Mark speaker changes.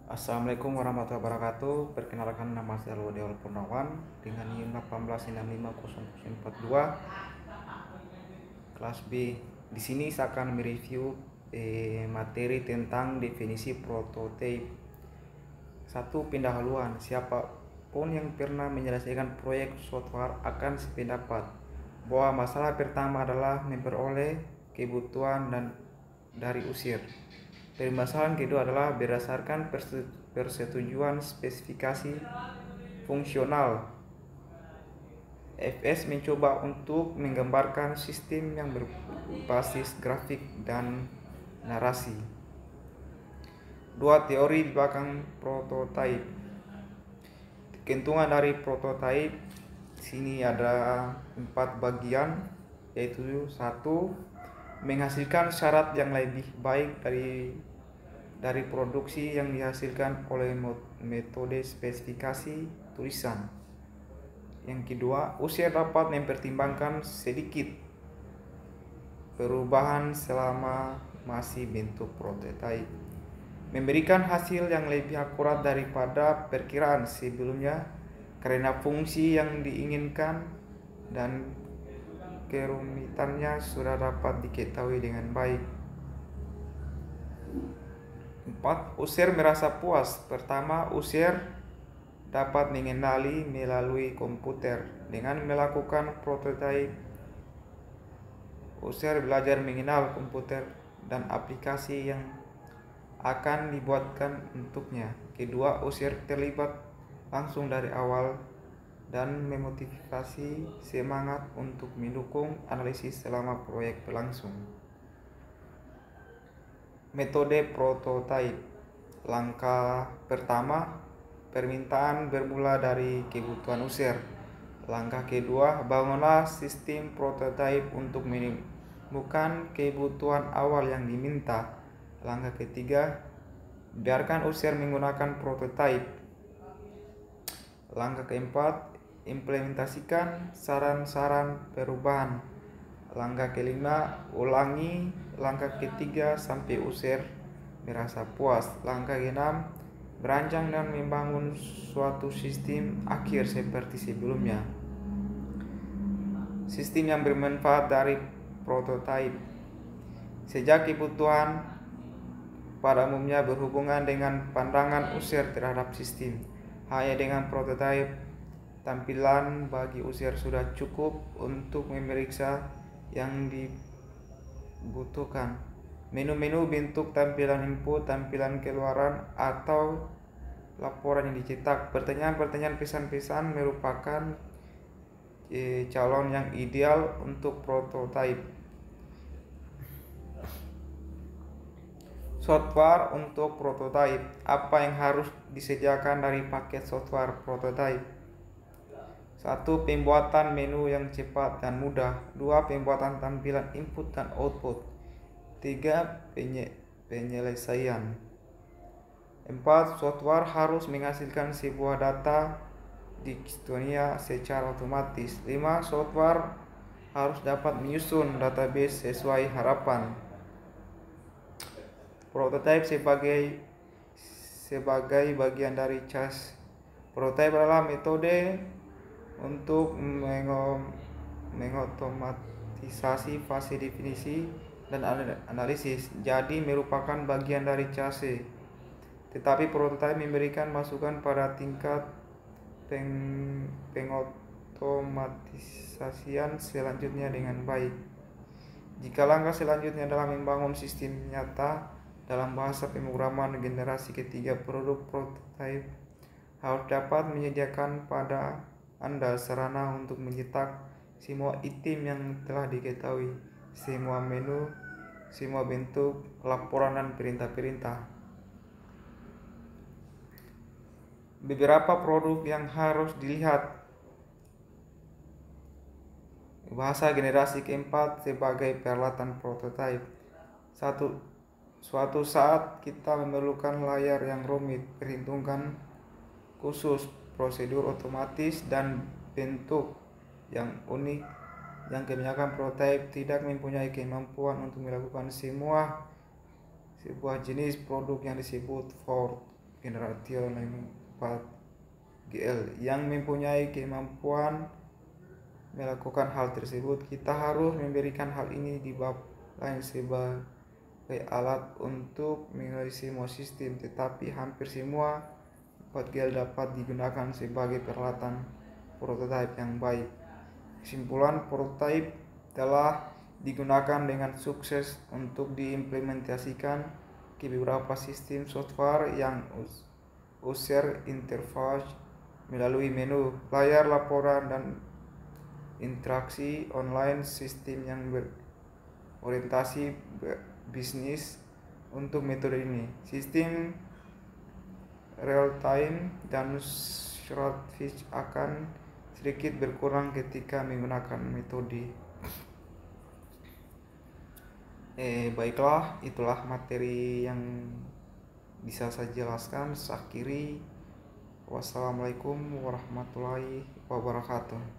Speaker 1: Assalamualaikum warahmatullahi wabarakatuh. Perkenalkan, nama saya Lodewal Purnawan dengan NIM 1865042 kelas B. Di sini saya akan mereview materi tentang definisi prototipe. Satu, pendahuluan. Siapapun yang pernah menyelesaikan proyek software akan sependapat bahwa masalah pertama adalah memperoleh kebutuhan dan dari user. Permasalahan kedua adalah berdasarkan persetujuan spesifikasi fungsional. FS mencoba untuk menggambarkan sistem yang berbasis grafik dan narasi. Dua, teori di belakang prototipe. Keuntungan dari prototipe sini ada 4 bagian, yaitu 1, menghasilkan syarat yang lebih baik dari produksi yang dihasilkan oleh metode spesifikasi tulisan. Yang kedua, user dapat mempertimbangkan sedikit perubahan selama masih bentuk prototipe, memberikan hasil yang lebih akurat daripada perkiraan sebelumnya karena fungsi yang diinginkan dan kerumitannya sudah dapat diketahui dengan baik. 4, user merasa puas. Pertama, user dapat mengenali melalui komputer. Dengan melakukan prototipe, user belajar mengenal komputer dan aplikasi yang akan dibuatkan untuknya. Kedua, user terlibat langsung dari awal dan memotivasi semangat untuk mendukung analisis selama proyek berlangsung. Metode prototipe. Langkah pertama, permintaan bermula dari kebutuhan user. Langkah kedua, bangunlah sistem prototipe untuk menemukan kebutuhan awal yang diminta. Langkah ketiga, biarkan user menggunakan prototipe. Langkah keempat, implementasikan saran-saran perubahan. Langkah kelima, ulangi langkah ketiga sampai user merasa puas. Langkah keenam, berancang dan membangun suatu sistem akhir seperti sebelumnya. Sistem yang bermanfaat dari prototipe. Sejak kebutuhan pada umumnya berhubungan dengan pandangan user terhadap sistem. Hanya dengan prototipe, tampilan bagi user sudah cukup untuk memeriksa yang dibutuhkan. Menu-menu, bentuk tampilan input, tampilan keluaran, atau laporan yang dicetak. Pertanyaan-pertanyaan pesan-pesan merupakan calon yang ideal untuk prototipe. Software untuk prototipe. Apa yang harus disediakan dari paket software prototipe? 1. Pembuatan menu yang cepat dan mudah. 2. Pembuatan tampilan input dan output. 3. Penyelesaian. 4. Software harus menghasilkan sebuah data dictionary secara otomatis. 5. Software harus dapat menyusun database sesuai harapan. Prototipe sebagai bagian dari chassis. Prototipe adalah metode untuk mengotomatisasi fase definisi dan analisis, jadi merupakan bagian dari chassis. Tetapi prototipe memberikan masukan pada tingkat pengotomatisasian selanjutnya dengan baik. Jika langkah selanjutnya adalah membangun sistem nyata, dalam bahasa pemrograman generasi ketiga, produk prototipe harus dapat menyediakan pada Anda sarana untuk mencetak semua item yang telah diketahui, semua menu, semua bentuk, laporan, dan perintah-perintah. Beberapa produk yang harus dilihat. Bahasa generasi keempat sebagai peralatan prototipe. Suatu saat kita memerlukan layar yang rumit, perhitungan khusus, prosedur otomatis, dan bentuk yang unik yang kebanyakan prototipe tidak mempunyai kemampuan untuk melakukan sebuah jenis produk yang disebut Ford. Generation 4GL yang mempunyai kemampuan melakukan hal tersebut. Kita harus memberikan hal ini di bab lain sebagai alat untuk menganalisis semua sistem, tetapi hampir semua 4GL dapat digunakan sebagai peralatan prototipe yang baik. Kesimpulan, prototipe telah digunakan dengan sukses untuk diimplementasikan ke beberapa sistem software yang user interface melalui menu, layar laporan, dan interaksi online. Sistem yang berorientasi bisnis untuk metode ini, sistem real time dan strategis, akan sedikit berkurang ketika menggunakan metode. Baiklah, itulah materi yang bisa saya jelaskan. Saya akhiri. Wassalamualaikum warahmatullahi wabarakatuh.